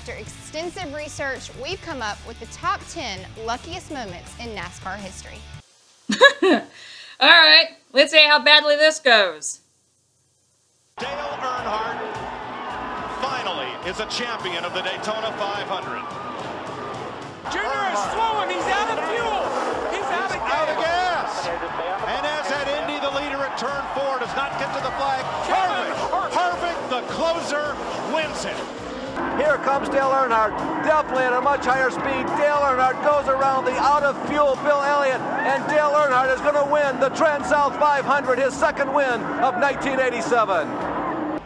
after extensive research, we've come up with the top 10 luckiest moments in NASCAR history. All right, let's see how badly this goes. Dale Earnhardt finally is a champion of the Daytona 500. Junior is slowing. He's out of fuel. He's out of gas. And as that Indy, the leader at turn 4, does not get to the flag. Perfect. The closer wins it. Here comes Dale Earnhardt, definitely at a much higher speed. Dale Earnhardt goes around the out-of-fuel Bill Elliott, and Dale Earnhardt is going to win the Trans-South 500, his second win of 1987.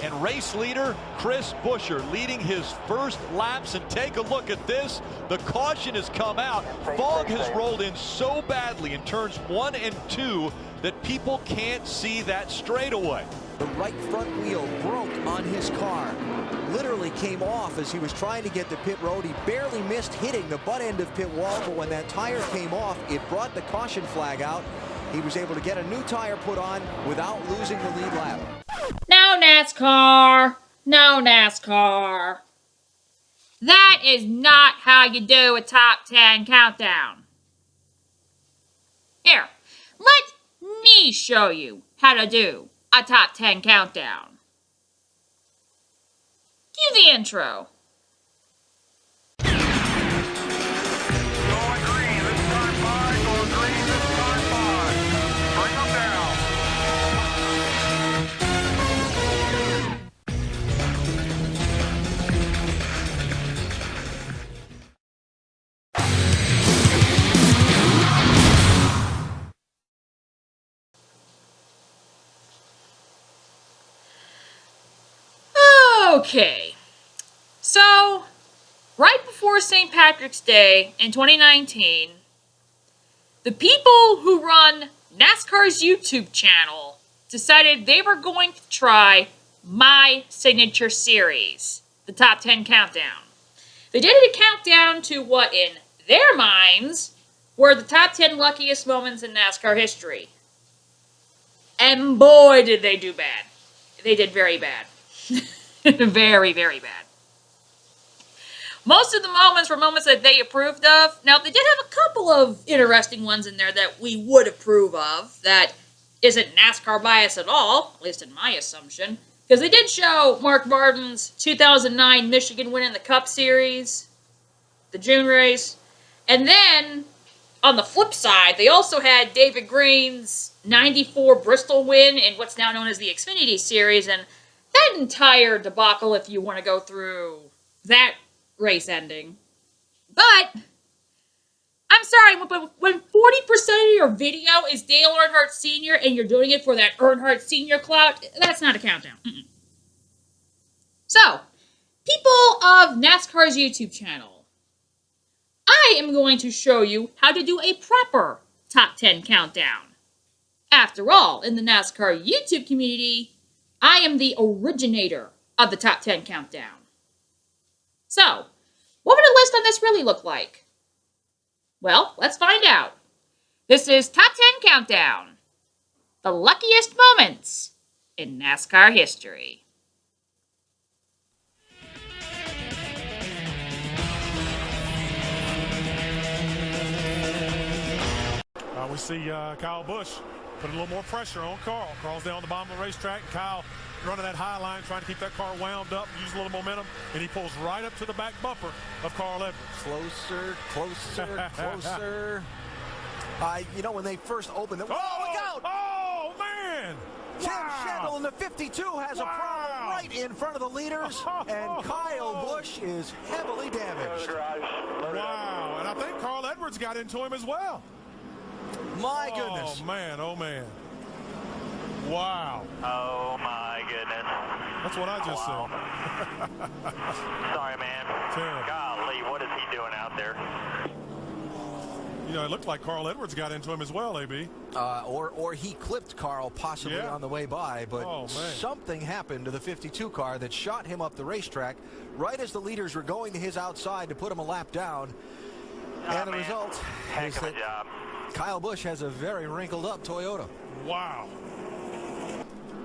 And race leader Chris Buescher leading his first laps. And take a look at this. The caution has come out. Fog has rolled in so badly in turns 1 and 2 that people can't see that straightaway. The right front wheel broke on his car. Literally came off as he was trying to get to pit road. He barely missed hitting the butt end of pit wall, but when that tire came off, it brought the caution flag out. He was able to get a new tire put on without losing the lead lap. No NASCAR. No NASCAR. That is not how you do a top 10 countdown. Here, let me show you how to do a top 10 countdown. Cue the intro. Okay, so right before St. Patrick's Day in 2019, the people who run NASCAR's YouTube channel decided they were going to try my signature series, the Top 10 Countdown. They did a countdown to what, in their minds, were the top 10 luckiest moments in NASCAR history. And boy, did they do bad. They did very bad. Very, very bad. Most of the moments were moments that they approved of. Now, they did have a couple of interesting ones in there that we would approve of. That isn't NASCAR bias at all, at least in my assumption. Because they did show Mark Martin's 2009 Michigan win in the Cup Series, the June race. And then, on the flip side, they also had David Green's 94 Bristol win in what's now known as the Xfinity Series. And that entire debacle, if you want to go through that race ending. But, I'm sorry, but when 40% of your video is Dale Earnhardt Sr. and you're doing it for that Earnhardt Sr. clout, that's not a countdown. So, people of NASCAR's YouTube channel, I am going to show you how to do a proper top 10 countdown. After all, in the NASCAR YouTube community, I am the originator of the top 10 countdown. So, what would a list on this really look like? Well, let's find out. This is Top 10 Countdown. The luckiest moments in NASCAR history. We see Kyle Busch put a little more pressure on Carl. Carl's down the bottom of the racetrack, and Kyle running that high line, trying to keep that car wound up, use a little momentum, and he pulls right up to the back bumper of Carl Edwards. Closer. You know, when they first opened it, look out! Oh, man! Tim Schendel in the 52 has a problem right in front of the leaders, and Kyle Busch is heavily damaged. Wow, and I think Carl Edwards got into him as well. My goodness. Oh, man. Wow. Oh, my goodness. That's what I just said. Sorry, man. Terrible. Golly, what is he doing out there? You know, it looked like Carl Edwards got into him as well, AB. Or he clipped Carl possibly on the way by, but something happened to the 52 car that shot him up the racetrack right as the leaders were going to his outside to put him a lap down. And the result is that Kyle Busch has a very wrinkled up Toyota. Wow.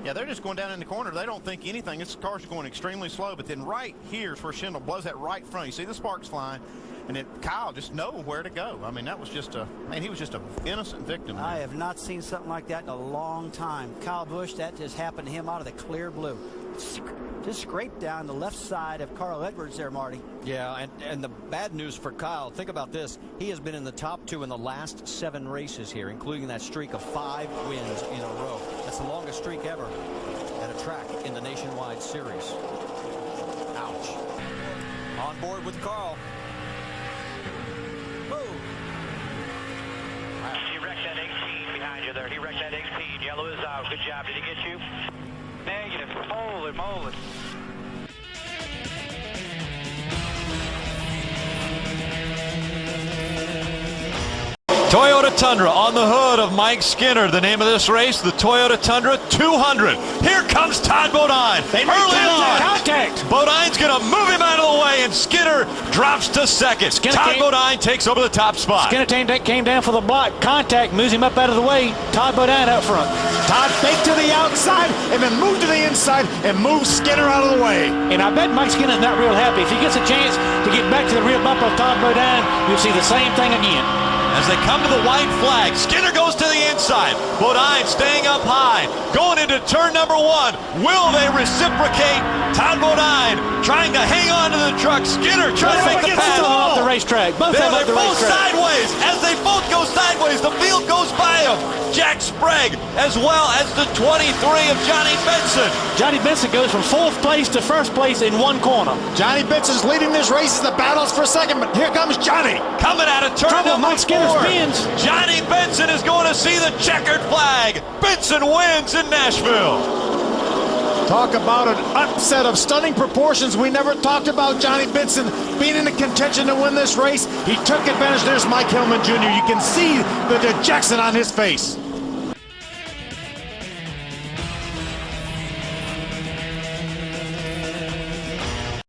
Yeah, they're just going down in the corner. They don't think anything. This car's going extremely slow, but then right here is where Schindler blows that right front. You see the sparks flying, and Kyle just know where to go. I mean, that was just he was just an innocent victim there. I have not seen something like that in a long time. Kyle Busch, that just happened to him out of the clear blue. Just scraped down the left side of Carl Edwards there, Marty. Yeah, and the bad news for Kyle, think about this. He has been in the top 2 in the last 7 races here, including that streak of 5 wins in a row. That's the longest streak ever at a track in the Nationwide Series. Ouch. On board with Carl. He wrecked that 18 behind you there. He wrecked that 18. Yellow is out. Good job. Did he get you? Negative. Holy moly. Toyota Tundra on the hood of Mike Skinner. The name of this race, the Toyota Tundra 200. Here comes Todd Bodine. Early on. Contact. Bodine's going to move him out of the way, and Skinner drops to second. Todd Bodine takes over the top spot. Skinner came down for the block. Contact moves him up out of the way. Todd Bodine up front. Todd faked to the outside and then moved to the inside and moved Skinner out of the way. And I bet Mike Skinner's not real happy. If he gets a chance to get back to the rear bump of Todd Bodine, you'll see the same thing again. As they come to the white flag, Skinner goes to the inside. Bodine staying up high, going into turn number 1. Will they reciprocate? Todd Bodine trying to hang on to the truck. Skinner trying to make the pass. Off the racetrack. Both sideways. As they both go sideways, the field goes by them. Jack Sprague, as well as the 23 of Johnny Benson. Johnny Benson goes from 4th place to 1st place in 1 corner. Johnny Benson's leading this race as the battles for second, but here comes Johnny. Coming out of turn number 4. Spins. Johnny Benson is going to see the checkered flag. Benson wins in Nashville. Talk about an upset of stunning proportions. We never talked about Johnny Benson being in the contention to win this race. He took advantage. There's Mike Hillman Jr. You can see the dejection on his face.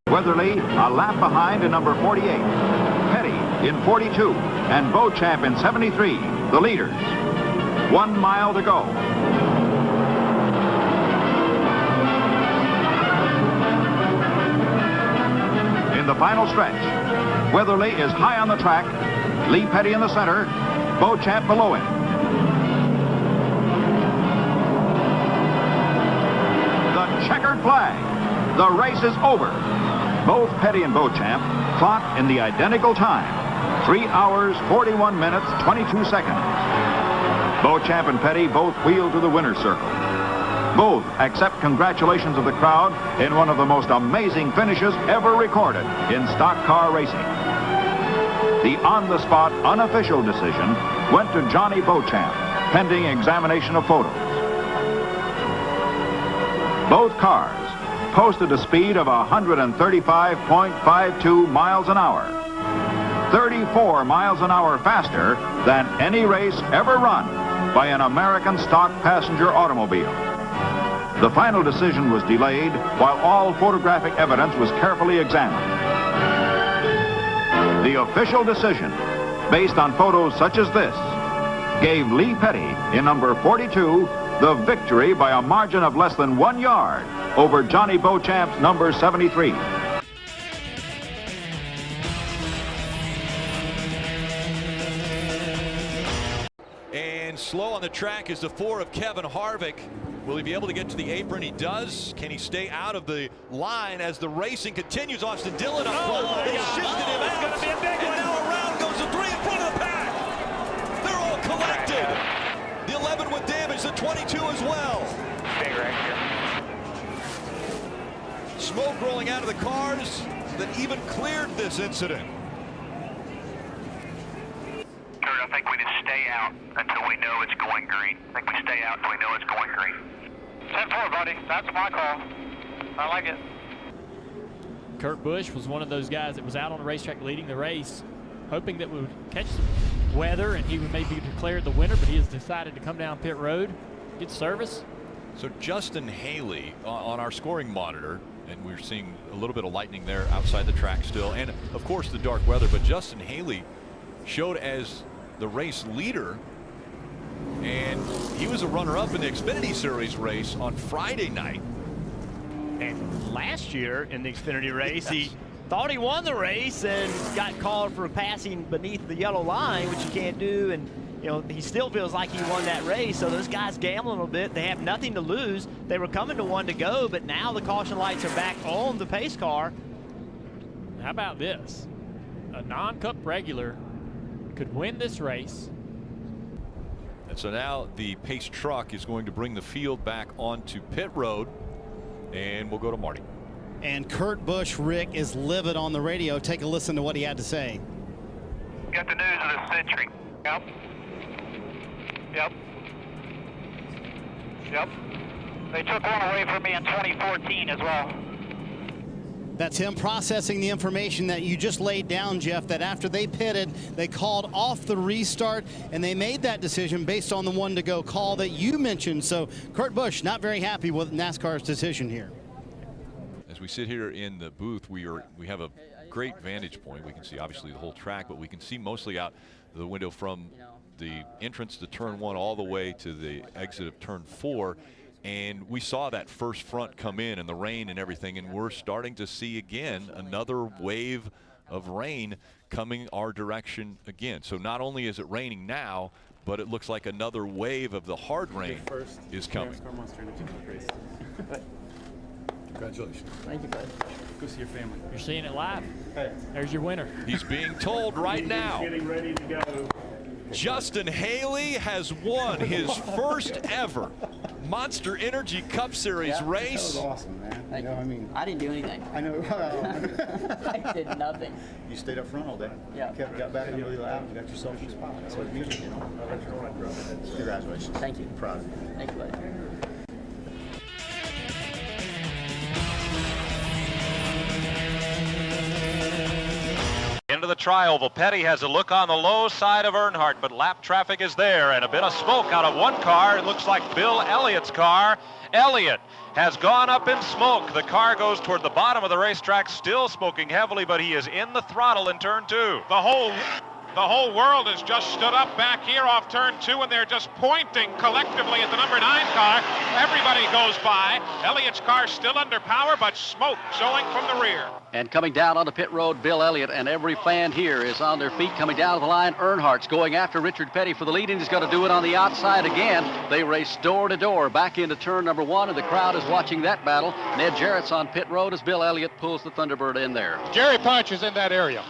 Weatherly a lap behind in number 48. Petty in 42 and Beauchamp in 73, the leaders. 1 mile to go. In the final stretch, Weatherly is high on the track, Lee Petty in the center, Beauchamp below him. The checkered flag. The race is over. Both Petty and Beauchamp clocked in the identical time, 3 hours, 41 minutes, 22 seconds. Beauchamp and Petty both wheeled to the winner's circle. Both accept congratulations of the crowd in one of the most amazing finishes ever recorded in stock car racing. The on-the-spot unofficial decision went to Johnny Beauchamp, pending examination of photos. Both cars posted a speed of 135.52 miles an hour, 34 miles an hour faster than any race ever run by an American stock passenger automobile. The final decision was delayed while all photographic evidence was carefully examined. The official decision, based on photos such as this, gave Lee Petty in number 42 the victory by a margin of less than 1 yard over Johnny Beauchamp's number 73. And slow on the track is the 4 of Kevin Harvick. Will he be able to get to the apron? He does. Can he stay out of the line as the racing continues? Austin Dillon up front. They shifted him out. Gonna be a big one. Now around goes the 3 in front of the pack. They're all collected. The 11 with damage, the 22 as well. Big right here. Smoke rolling out of the cars that even cleared this incident. Kurt, I think we just stay out until we know it's going green. I think we stay out until we know it's going green. 10-4, buddy. That's my call. I like it. Kurt Busch was one of those guys that was out on the racetrack leading the race, hoping that we would catch some weather and he would maybe declare the winner, but he has decided to come down pit road, get service. So Justin Haley on our scoring monitor, and we're seeing a little bit of lightning there outside the track still, and of course the dark weather, but Justin Haley showed as the race leader, and He was a runner-up in the Xfinity Series race on Friday night. And last year in the Xfinity race, he thought he won the race and got called for passing beneath the yellow line, which you can't do. And you know, he still feels like he won that race. So those guys gambling a little bit. They have nothing to lose. They were coming to one to go, but now the caution lights are back on the pace car. How about this? A non-Cup regular could win this race. And so now the pace truck is going to bring the field back onto pit road, and we'll go to Marty. And Kurt Busch, Rick, is livid on the radio. Take a listen to what he had to say. Got the news of the century. Yep. Yep. Yep. They took one away from me in 2014 as well. That's him processing the information that you just laid down, Jeff, that after they pitted, they called off the restart, and they made that decision based on the one-to-go call that you mentioned. So Kurt Busch not very happy with NASCAR's decision here. As we sit here in the booth, we have a great vantage point. We can see obviously the whole track, but we can see mostly out the window from the entrance to turn 1 all the way to the exit of turn 4. And we saw that first front come in and the rain and everything, and we're starting to see again another wave of rain coming our direction again. So not only is it raining now, but it looks like another wave of the hard rain is coming. Congratulations. Thank you, bud. Go see your family. You're seeing it live. Hey. There's your winner. He's being told right now. Getting ready to go. Justin Haley has won his first ever Monster Energy Cup Series race. That was awesome, man. You know, I mean, I didn't do anything. I know. I did nothing. You stayed up front all day. Yeah. Got back into the lab and got yourself your spot. That's what it means, you know. Congratulations. Thank you. I'm proud of you. Thank you, buddy. Into the tri-oval. Petty has a look on the low side of Earnhardt, but lap traffic is there, and a bit of smoke out of one car. It looks like Bill Elliott's car. Elliott has gone up in smoke. The car goes toward the bottom of the racetrack, still smoking heavily, but he is in the throttle in turn 2. The whole world has just stood up back here off turn 2, and they're just pointing collectively at the number 9 car. Everybody goes by. Elliott's car still under power, but smoke showing from the rear. And coming down onto pit road, Bill Elliott, and every fan here is on their feet coming down the line. Earnhardt's going after Richard Petty for the lead, and he's going to do it on the outside again. They race door to door back into turn number 1, and the crowd is watching that battle. Ned Jarrett's on pit road as Bill Elliott pulls the Thunderbird in there. Jerry Punch is in that area.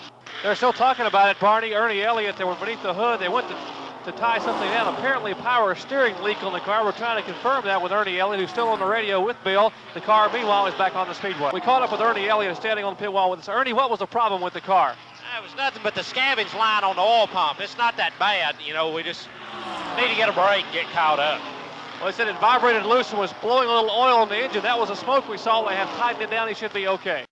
They're still talking about it, Barney. Ernie Elliott, they were beneath the hood. They went to tie something down. Apparently power steering leak on the car. We're trying to confirm that with Ernie Elliott, who's still on the radio with Bill. The car, meanwhile, is back on the speedway. We caught up with Ernie Elliott standing on the pit wall with us. Ernie, what was the problem with the car? It was nothing but the scavenge line on the oil pump. It's not that bad, you know. We just need to get a break and get caught up. Well, they said it vibrated loose and was blowing a little oil on the engine. That was the smoke we saw. They have tightened it down. He should be okay.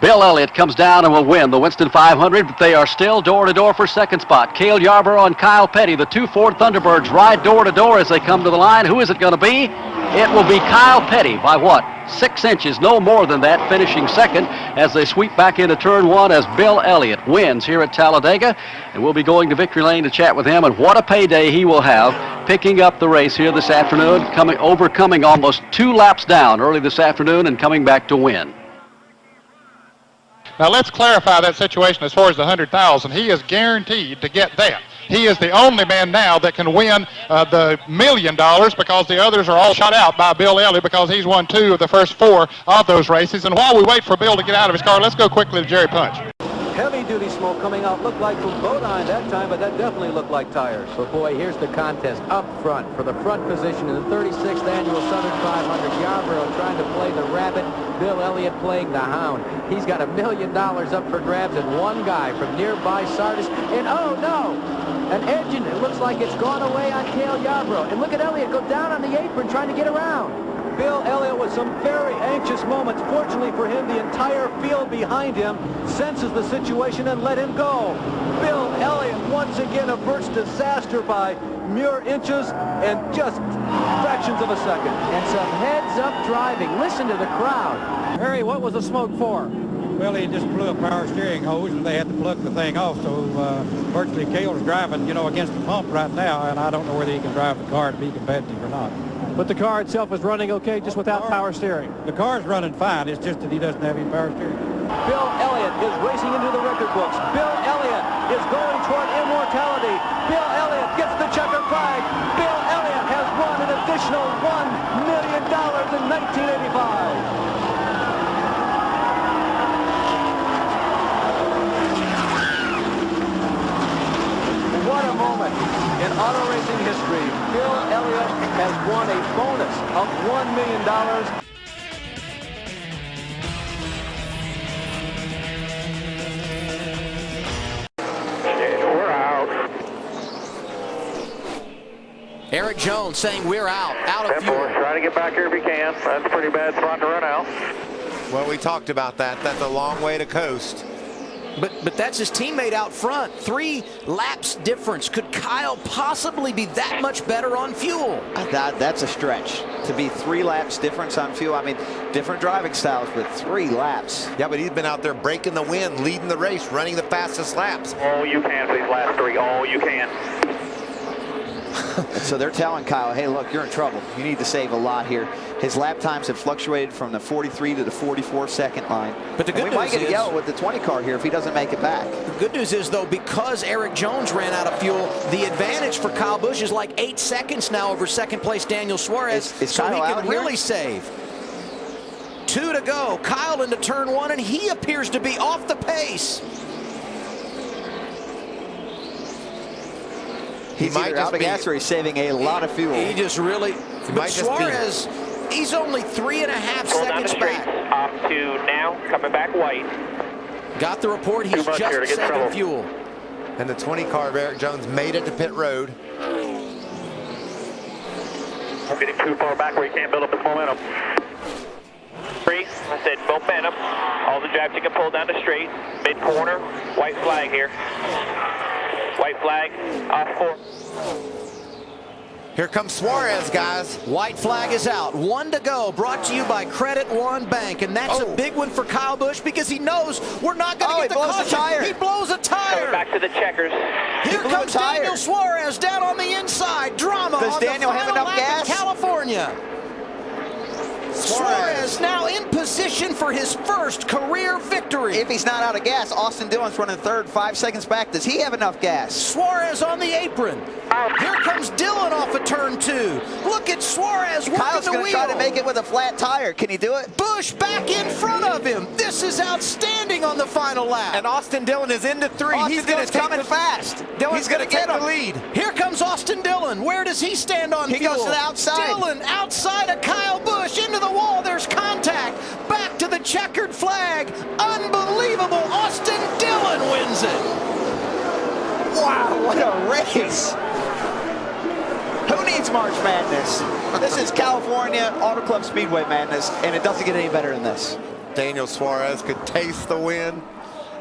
Bill Elliott comes down and will win the Winston 500, but they are still door-to-door for second spot. Cale Yarborough and Kyle Petty, the 2 Ford Thunderbirds, ride door-to-door as they come to the line. Who is it going to be? It will be Kyle Petty by what? 6 inches, no more than that, finishing second as they sweep back into turn 1 as Bill Elliott wins here at Talladega. And we'll be going to Victory Lane to chat with him, and what a payday he will have picking up the race here this afternoon, overcoming almost 2 laps down early this afternoon and coming back to win. Now let's clarify that situation as far as the 100,000. He is guaranteed to get that. He is the only man now that can win the $1 million because the others are all shut out by Bill Elliott because he's won 2 of the first 4 of those races. And while we wait for Bill to get out of his car, let's go quickly to Jerry Punch. Heavy-duty smoke coming out. Looked like from Bodine that time, but that definitely looked like tires. But boy, here's the contest up front for the front position in the 36th Annual Southern 500. Yarborough trying to play the rabbit. Bill Elliott playing the hound. He's got $1 million up for grabs, and one guy from nearby Sardis. And oh no! An engine. It looks like it's gone away on Cale Yarborough. And look at Elliott go down on the apron trying to get around. Bill Elliott with some very anxious moments. Fortunately for him, the entire field behind him senses the situation and let him go. Bill Elliott once again averts disaster by mere inches and just fractions of a second. And some heads-up driving. Listen to the crowd. Harry, what was the smoke for? Well, he just blew a power steering hose, and they had to plug the thing off. So virtually Cale's driving, against the pump right now, and I don't know whether he can drive the car to be competitive or not. But the car itself is running okay, just without power steering. The car's running fine. It's just that he doesn't have any power steering. Bill Elliott is racing into the record books. Bill Elliott is going toward immortality. Bill Elliott gets the checkered flag. Bill Elliott has won an additional $1 million in 1985. What a moment in auto racing history. Bill Elliott has won a bonus of $1 million. Eric Jones saying we're out of fuel. Try to get back here if you can. That's a pretty bad spot to run out. Well, we talked about that. That's a long way to coast. But that's his teammate out front. 3 laps difference. Could Kyle possibly be that much better on fuel? That's a stretch. To be 3 laps difference on fuel. I mean, different driving styles, but 3 laps. Yeah, but he's been out there breaking the wind, leading the race, running the fastest laps. All you can for these last 3. All you can. So they're telling Kyle, hey, look, you're in trouble. You need to save a lot here. His lap times have fluctuated from the 43 to the 44-second line. But the good news we might get is, a yellow with the 20 car here if he doesn't make it back. The good news is, though, because Eric Jones ran out of fuel, the advantage for Kyle Busch is like 8 seconds now over second place Daniel Suarez. Is so Kyle he out can really save. 2 to go. Kyle into turn 1, and he appears to be off the pace. He's either out of gas or he's saving a lot of fuel. He just really. But Suarez, he's only 3.5 seconds back. Up to now, coming back white. Got the report. He's just saving fuel. And the 20 car of Eric Jones made it to pit road. We're getting too far back where you can't build up his momentum. Free, I said momentum. All the jabs you can pull down the straight. Mid corner, white flag here. White flag, off 4. Here comes Suarez, guys. White flag is out. 1 to go. Brought to you by Credit One Bank. And that's a big one for Kyle Busch because he knows we're not going to get the caution. He blows a tire. Coming back to the checkers. Here comes Daniel Suarez down on the inside. Drama. Does Daniel have enough gas? California. Suarez now in position for his first career victory. If he's not out of gas, Austin Dillon's running third, 5 seconds back. Does he have enough gas? Suarez on the apron. Here comes Dillon off of turn 2. Look at Suarez working Kyle's the wheel. going to try to make it with a flat tire. Can he do it? Busch back in front of him. This is outstanding on the final lap. And Austin Dillon is into 3. Austin Dillon's coming fast. He's going to get the lead. Here comes Austin Dillon. Where does he stand on fuel? He goes to the outside. Dillon outside of Kyle Busch into the wall. There's contact. Back to the checkered flag. Unbelievable. Austin Dillon wins it. Wow, what a race. Who needs March Madness? This is California Auto Club Speedway Madness, and it doesn't get any better than this. Daniel Suarez could taste the win.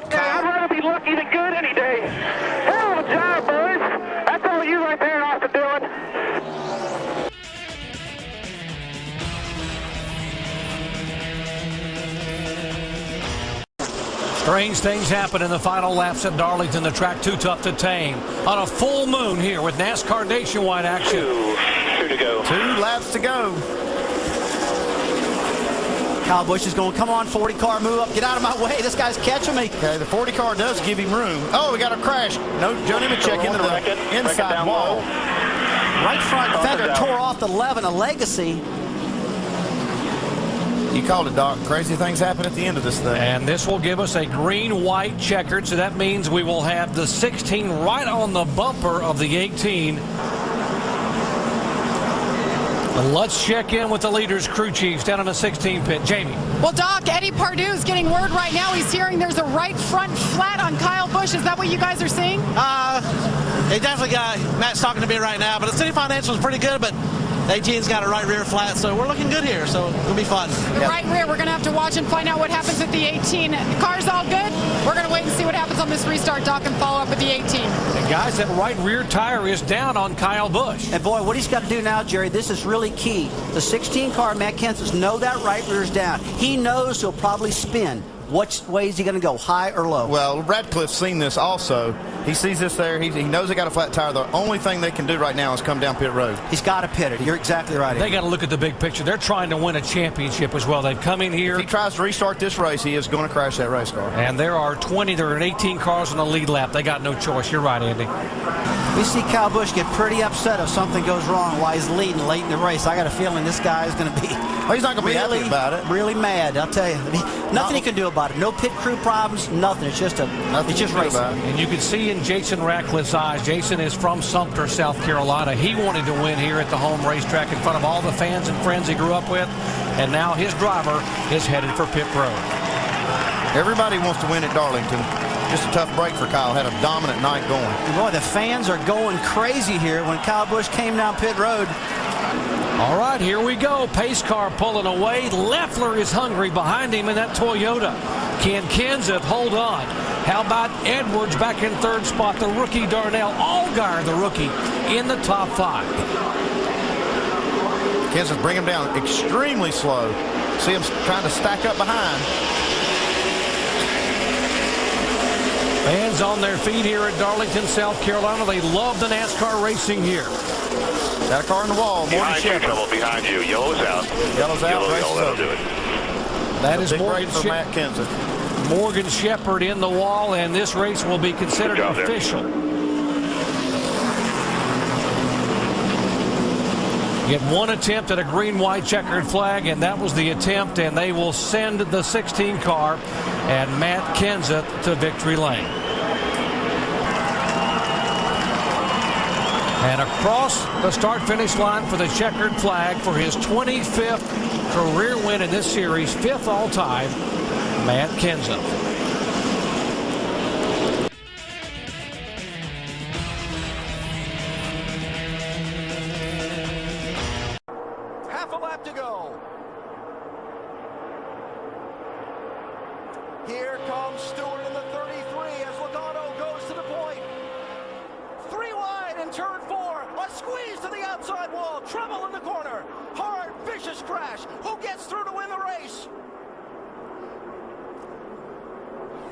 I'd rather be lucky than good any day. Hell of a job, boys. That's all you right there, Austin Dillon. Strange things happen in the final laps at Darlington. The track too tough to tame. On a full moon here with NASCAR nationwide action. 2 to go. 2 laps to go. Kyle Busch is going, come on, 40 car, move up, get out of my way. This guy's catching me. Okay, the 40 car does give him room. Oh, we got a crash. No, Johnny Machek into the inside wall. Right front fender tore off the 11, a legacy. You called it, Doc. Crazy things happen at the end of this thing. And this will give us a green-white checkered, so that means we will have the 16 right on the bumper of the 18. Let's check in with the leaders, crew chiefs down in the 16 pit. Jamie. Well, Doc, Eddie Pardue is getting word right now. He's hearing there's a right front flat on Kyle Busch. Is that what you guys are seeing? They definitely got Matt's talking to me right now, but the City Financial is pretty good, but 18's got a right rear flat, so we're looking good here, so it'll be fun. The right rear, we're going to have to watch and find out what happens with the 18. The car's all good. We're going to wait and see what happens on this restart, Doc, and follow up with the 18. And guys, that right rear tire is down on Kyle Busch. And boy, what he's got to do now, Jerry, this is really key. The 16 car, Matt Kenseth, know that right rear's down. He knows he'll probably spin. Which way is he going to go, high or low? Well, Radcliffe's seen this also. He sees this there. He knows they got a flat tire. The only thing they can do right now is come down pit road. He's got to pit it. You're exactly right. They got to look at the big picture. They're trying to win a championship as well. They've come in here. If he tries to restart this race, he is going to crash that race car. And there are 18 cars on the lead lap. They got no choice. You're right, Andy. We see Kyle Busch get pretty upset if something goes wrong while he's leading late in the race. I got a feeling this guy is going to be he's not going to be happy about it. Really mad, I'll tell you. Nothing he can do about it. No pit crew problems, nothing. It's just racing. And you can see in Jason Ratcliffe's eyes, Jason is from Sumter, South Carolina. He wanted to win here at the home racetrack in front of all the fans and friends he grew up with. And now his driver is headed for pit road. Everybody wants to win at Darlington. Just a tough break for Kyle. Had a dominant night going. Boy, the fans are going crazy here when Kyle Busch came down pit road. All right, here we go. Pace car pulling away. Leffler is hungry behind him in that Toyota. Can Kenseth hold on? How about Edwards back in third spot? The rookie Darnell Allgaier, the rookie, in the top 5. Kenseth bring him down extremely slow. See him trying to stack up behind. Fans on their feet here at Darlington, South Carolina. They love the NASCAR racing here. Got a car in the wall. Behind you, trouble behind you. Yellow's out. Yellow's out. Yellow, that'll do it. That is Matt Kenseth. Morgan Shepherd in the wall, and this race will be considered official. Get one attempt at a green-white checkered flag, and that was the attempt, and they will send the 16 car and Matt Kenseth to victory lane. And across the start-finish line for the checkered flag for his 25th career win in this series, 5th all-time, Matt Kenseth. Half a lap to go. Here comes Stewart in the 33 as Logano goes to the point. 3 wide in turn 4. A squeeze to the outside wall. Trouble in the corner. Hard, vicious crash. Who gets through to win the race?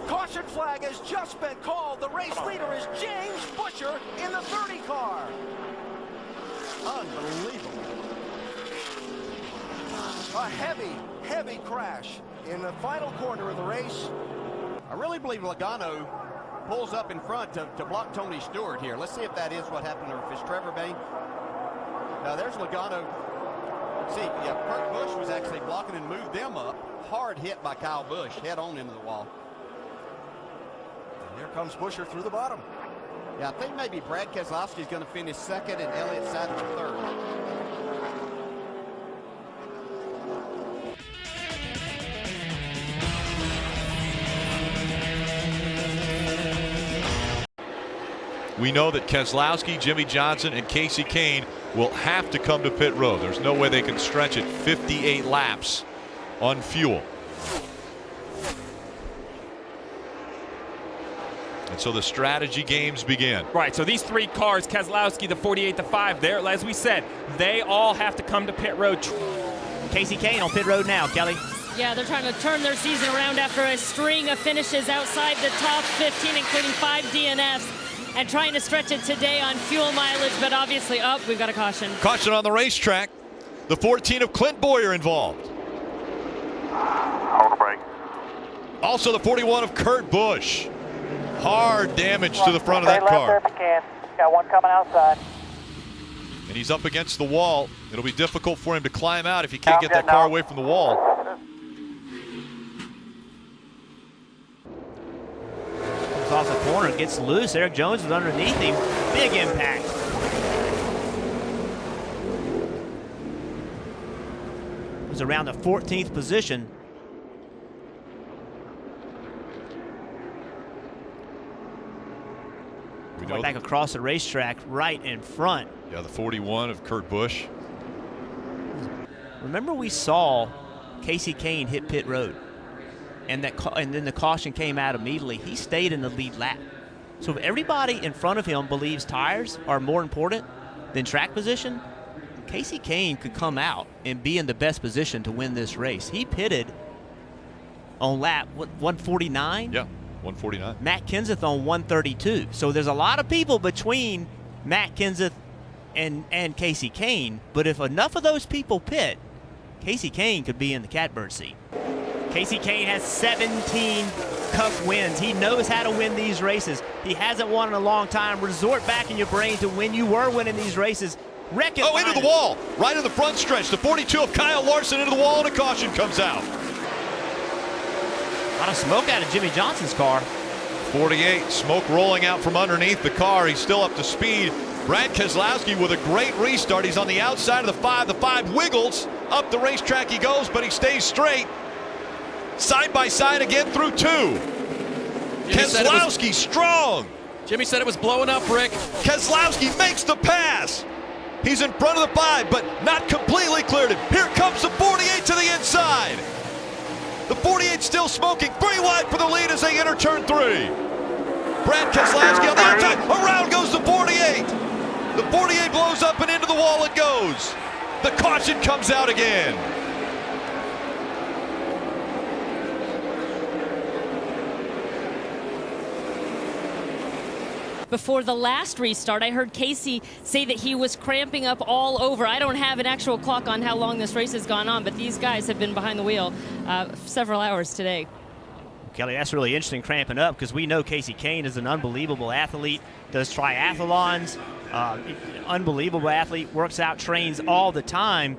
Caution flag has just been called. The race leader is James Busher in the 30 car. Unbelievable. A heavy, heavy crash in the final corner of the race. I really believe Logano pulls up in front to block Tony Stewart here. Let's see if that is what happened, or if it's Trevor Bayne. Now there's Logano. See, yeah, Kurt Busch was actually blocking and moved them up. Hard hit by Kyle Busch, head on into the wall. And here comes Busher through the bottom. Yeah, I think maybe Brad Keselowski's going to finish second and Elliott Sadler third. We know that Keselowski, Jimmy Johnson, and Casey Kane will have to come to pit road. There's no way they can stretch it 58 laps on fuel. And so the strategy games begin. Right, so these 3 cars, Keselowski, the 48-5, there, as we said, they all have to come to pit road. Casey Kane on pit road now, Kelly. Yeah, they're trying to turn their season around after a string of finishes outside the top 15, including 5 DNFs, and trying to stretch it today on fuel mileage, but obviously, we've got a caution. Caution on the racetrack. The 14 of Clint Boyer involved. Hold the brake. Also the 41 of Kurt Busch. Hard damage to the front of that car. Got one coming outside. And he's up against the wall. It'll be difficult for him to climb out if he can't get that car away from the wall. Comes off the corner and gets loose. Eric Jones is underneath him. Big impact. It was around the 14th position. Right back across the racetrack, right in front. Yeah, the 41 of Kurt Busch. Remember, we saw Casey Kane hit pit road, and then the caution came out immediately. He stayed in the lead lap. So if everybody in front of him believes tires are more important than track position, Casey Kane could come out and be in the best position to win this race. He pitted on lap 149. Yeah, 149. Matt Kenseth on 132. So there's a lot of people between Matt Kenseth and Kasey Kahne. But if enough of those people pit, Kasey Kahne could be in the catbird seat. Kasey Kahne has 17 Cup wins. He knows how to win these races. He hasn't won in a long time. Resort back in your brain to when you were winning these races. Wreck it. Oh, into the wall. Right in the front stretch. The 42 of Kyle Larson into the wall, and a caution comes out. A lot of smoke out of Jimmy Johnson's car. 48, smoke rolling out from underneath the car. He's still up to speed. Brad Keselowski with a great restart. He's on the outside of the 5. The 5 wiggles. Up the racetrack he goes, but he stays straight. Side by side again through 2. Keselowski strong. Jimmy said it was blowing up, Rick. Keselowski makes the pass. He's in front of the 5, but not completely cleared it. Here comes the 48 to the inside. The 48 still smoking. 3 wide for the lead as they enter turn 3. Brad Keselowski on the outside. Around goes the 48. The 48 blows up and into the wall it goes. The caution comes out again. Before the last restart, I heard Kasey say that he was cramping up all over. I don't have an actual clock on how long this race has gone on, but these guys have been behind the wheel several hours today. Kelly, that's really interesting, cramping up, because we know Kasey Kahne is an unbelievable athlete, does triathlons, unbelievable athlete, works out, trains all the time.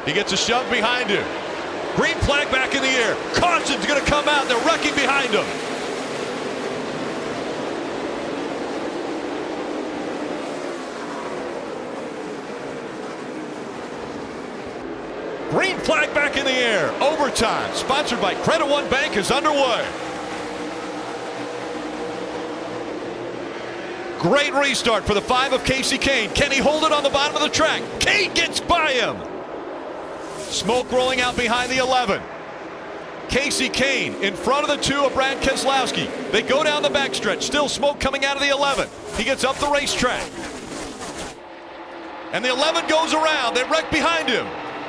He gets a shove behind him. Green flag back in the air. Caution's going to come out. They're wrecking behind him. Green flag back in the air. Overtime, sponsored by Credit One Bank, is underway. Great restart for the 5 of Kasey Kahne. Can he hold it on the bottom of the track? Kahne gets by him. Smoke rolling out behind the 11. Kasey Kahne in front of the 2 of Brad Keselowski. They go down the backstretch. Still smoke coming out of the 11. He gets up the racetrack. And the 11 goes around. They wreck behind him.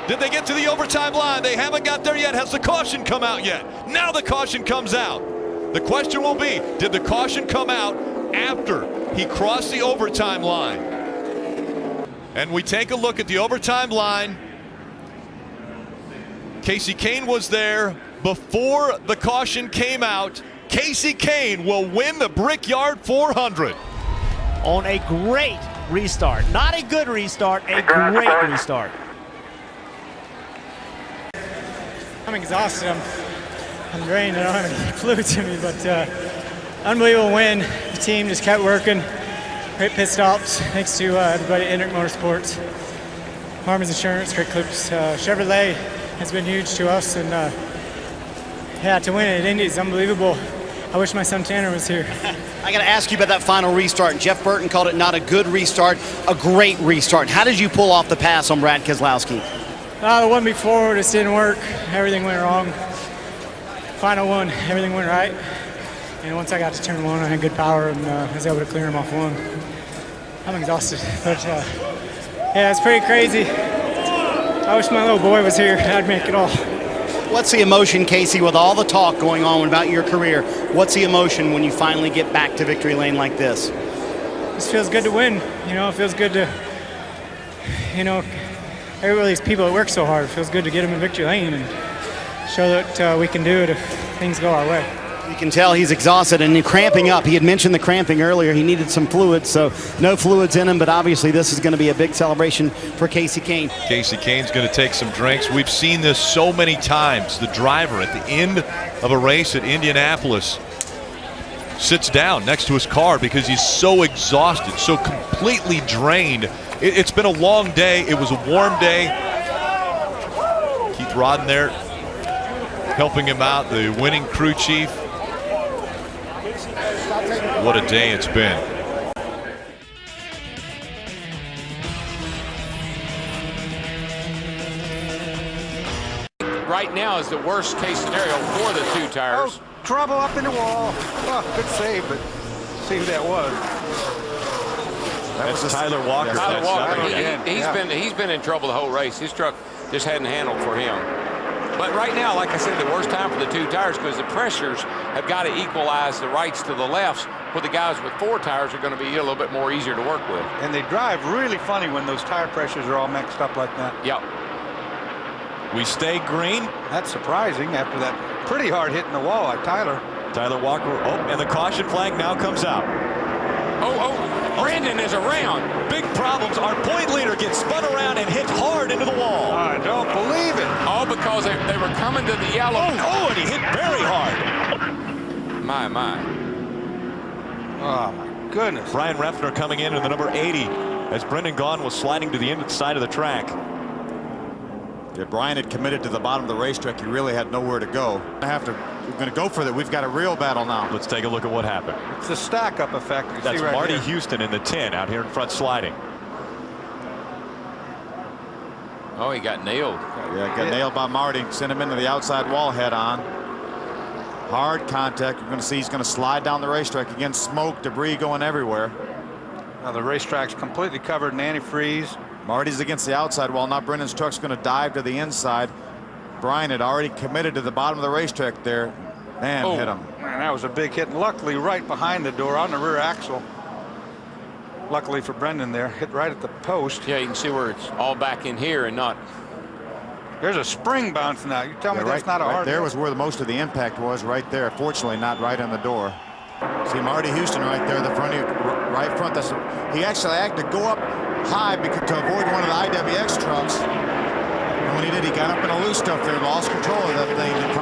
Did they get to the overtime line? They haven't got there yet. Has the caution come out yet? Now the caution comes out. The question will be, did the caution come out after he crossed the overtime line? And we take a look at the overtime line. Kasey Kahne was there before the caution came out. Kasey Kahne will win the Brickyard 400. On a great restart. Not a good restart, a great restart. I'm exhausted. I'm drained. I don't have any fluids in me, but unbelievable win. The team just kept working. Great pit stops. Thanks to everybody at Hendrick Motorsports, Harmon's Insurance, Great Clips, Chevrolet has been huge to us, and yeah, to win at Indy is unbelievable. I wish my son Tanner was here. I got to ask you about that final restart. Jeff Burton called it not a good restart, a great restart. How did you pull off the pass on Brad Keselowski? The one before just didn't work. Everything went wrong. Final one, everything went right. And once I got to turn 1, I had good power and was able to clear him off 1. I'm exhausted, but yeah, it's pretty crazy. I wish my little boy was here. I'd make it all. What's the emotion, Kasey, with all the talk going on about your career? What's the emotion when you finally get back to victory lane like this? It just feels good to win. You know, it feels good to, you know, everybody, these people that work so hard, it feels good to get them in victory lane and show that we can do it if things go our way. You can tell he's exhausted and cramping up. He had mentioned the cramping earlier. He needed some fluids, so no fluids in him, but obviously this is going to be a big celebration for Kasey Kahne. Kasey Kahne's going to take some drinks. We've seen this so many times. The driver at the end of a race at Indianapolis sits down next to his car because he's so exhausted, so completely drained. It's been a long day. It was a warm day. Keith Rodden there helping him out, the winning crew chief. What a day it's been. Right now is the worst case scenario for the 2 tires. Oh, trouble up in the wall. Oh, good save, but see who that was. That's Tyler Walker. Yeah, Tyler Walker. He's been in trouble the whole race. His truck just hadn't handled for him. But right now, like I said, the worst time for the two tires because the pressures have got to equalize the rights to the lefts, where the guys with 4 tires are going to be a little bit more easier to work with. And they drive really funny when those tire pressures are all mixed up like that. Yep. We stay green. That's surprising after that pretty hard hit in the wall at Tyler. Tyler Walker, and the caution flag now comes out. Brandon is around. Big problems. Our point leader gets spun around and hit hard into the wall. I don't believe it. All because they were coming to the yellow. Oh, and he hit very hard. My. Oh, my goodness. Brian Reffner coming in the number 80 as Brendan Gaughan was sliding to the inside of the track. Yeah, Brian had committed to the bottom of the racetrack. He really had nowhere to go. We're going to go for that. We've got a real battle now. Let's take a look at what happened. It's the stack-up effect. That's right Marty here. Houston in the 10 out here in front sliding. Oh, he got nailed. Yeah, got nailed by Marty. Sent him into the outside wall head on. Hard contact. You're going to see he's going to slide down the racetrack. Again, smoke, debris going everywhere. Now the racetrack's completely covered in antifreeze. Marty's against the outside wall. Now Brendan's truck's going to dive to the inside. Brian had already committed to the bottom of the racetrack there. Man, hit him. Man, that was a big hit. And luckily, right behind the door on the rear axle. Luckily for Brendan there, hit right at the post. Yeah, you can see where it's all back in here and not. There's a spring bouncing out. You tell me that's not a hard. Right there was where most of the impact was, right there. Fortunately, not right on the door. See Marty Houston right there, the front, right front. He actually had to go up high to avoid one of the IWX trucks. And when he did, he got up in a loose stuff there, lost control of that thing, and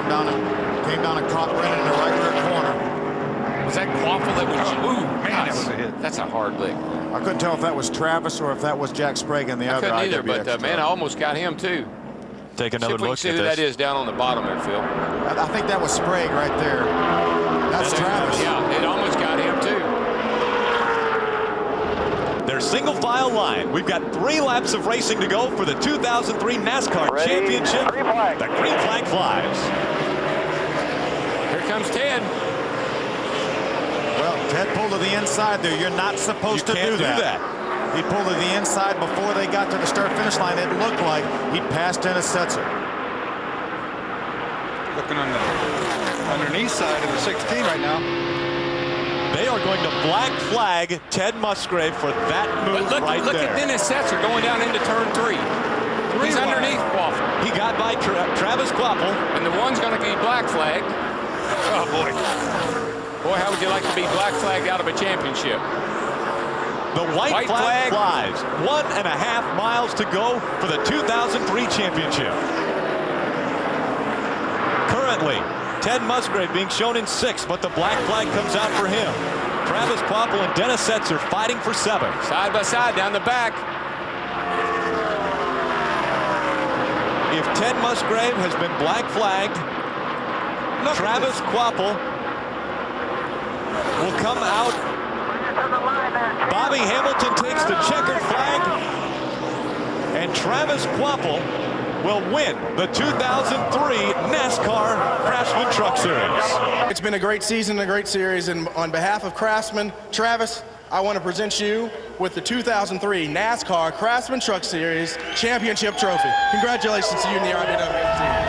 came down and caught Brendan in the right rear corner. Was that Quaffle that was? Ooh, man, that was a hit. That's a hard lick. I couldn't tell if that was Travis or if that was Jack Sprague and the other couldn't either, IWX but man, I almost got him too. Take another look see at who this. that is down on the bottom there, Phil. I think that was Sprague right there. That's Travis. Yeah, it almost got him too. Their single file line. We've got 3 laps of racing to go for the 2003 NASCAR Championship. The green flag flies. Here comes Ted. Well, Ted pulled to the inside there. You're not supposed to do that. He pulled to the inside before they got to the start-finish line. It looked like he passed Dennis Setzer. Looking on the underneath side of the 16 right now. They are going to black flag Ted Musgrave for that move look there. at Dennis Setzer going down into turn 3. He's underneath Quaffle. He got by Travis Quaffle. And the one's going to be black flagged. Oh, boy. Boy, how would you like to be black flagged out of a championship? The white flag flies. 1.5 miles to go for the 2003 championship. Currently, Ted Musgrave being shown in 6th, but the black flag comes out for him. Travis Quaffle and Dennis Setzer fighting for 7th. Side by side down the back. If Ted Musgrave has been black flagged, Travis Quaffle will come out. Bobby Hamilton takes the checkered flag, and Travis Quaffle will win the 2003 NASCAR Craftsman Truck Series. It's been a great season, a great series, and on behalf of Craftsman, Travis, I want to present you with the 2003 NASCAR Craftsman Truck Series Championship Trophy. Congratulations to you and the RBW team.